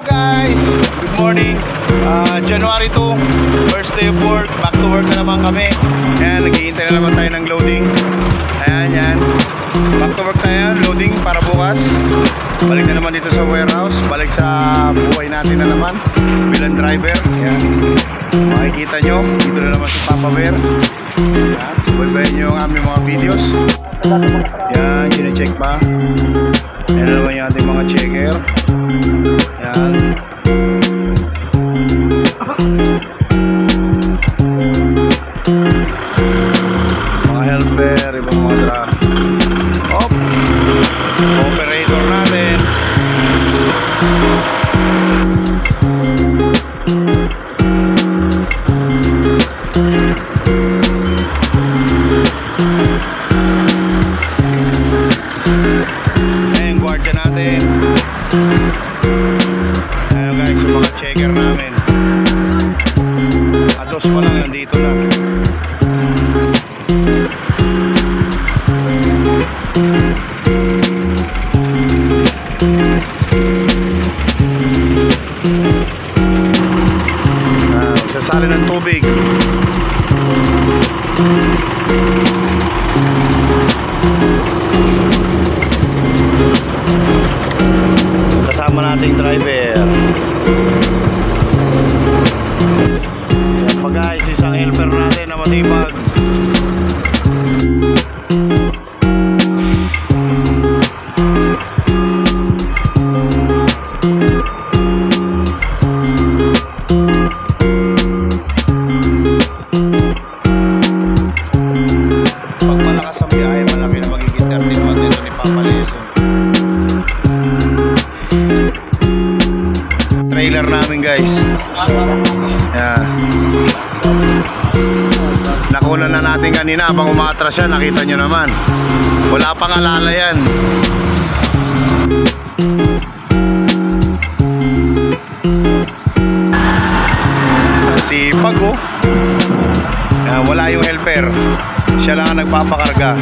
guys! Good morning! January 2, first day of work. Back to work na naman kami. Ayan, naghihintay na naman tayo ng loading. Ayan, yan. Back to work tayo, loading para bukas. Balik na naman dito sa warehouse. Balik sa buhay natin na naman bilang driver. Ayan. Makikita nyo, dito na naman si Papa Bear. Ayan, subaybayan nyo ang aming mga videos. Ayan, yun-check pa. Ayan na naman yung ating mga checker. Ayan. Mga helper, ibang mga truck. Op! Operator natin. Ayan, guardia natin. Ayan guys, yung mga checker namin. Ados pa lang, nandito na. Sasali ng tubig. Kasama nating driver. Yan pa guys, isang helper natin na masipag. Pag malakas ang biyahe, malaki na magiging 31 dito ni Papa Leso. Trailer namin guys. Yan. Nakuna na natin kanina habang umatras siya, nakita nyo naman. Wala pang alala yan. Sipag oh. Yan, wala yung helper. Siya lang ang nagpapakarga.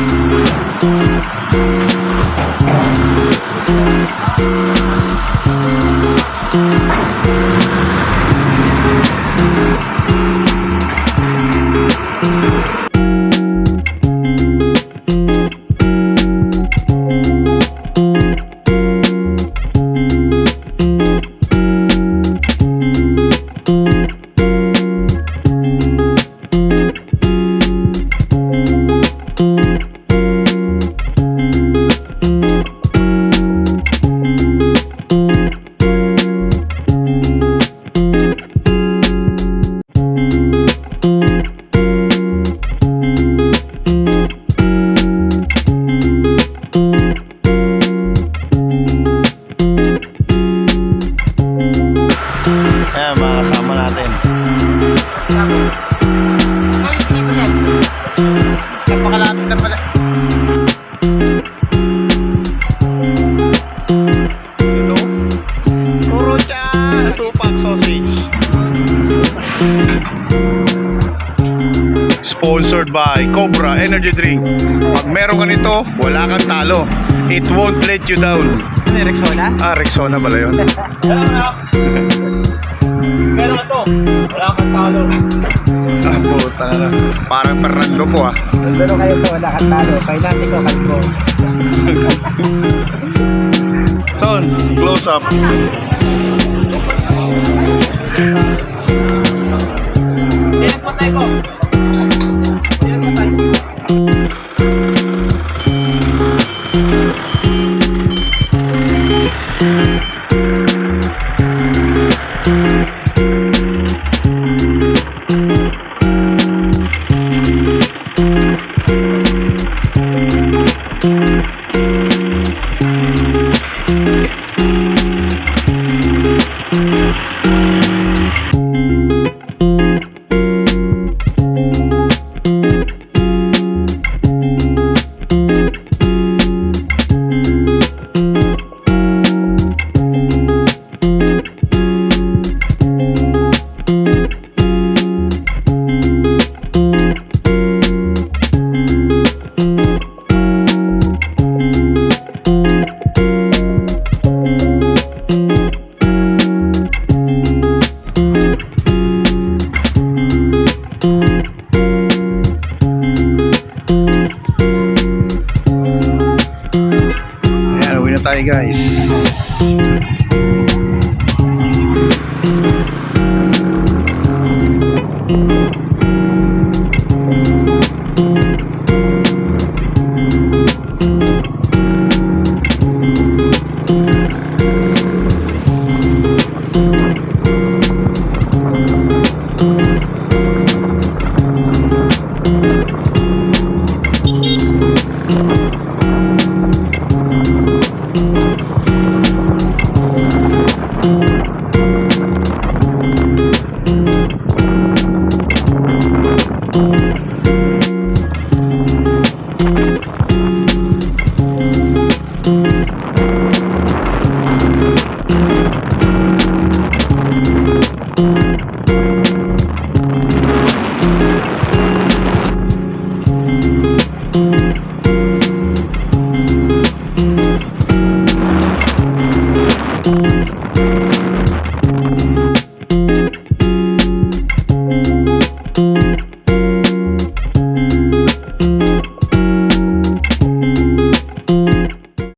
Ayan, mga kasama natin. Napakalapit na pala. Hello? Turo-chan! 2-pack sausage. Sponsored by Cobra Energy Drink. Pag meron ka nito, wala kang talo. It won't let you down. Rexona? Rexona pala yun. Meron ito. Wala kang talo. Puta na. Parang Fernando po Meron kayo po, wala kang talo. Kainati ko, kalbo. Son, close up. Ilan po tayo po? Ilan po tayo? guys.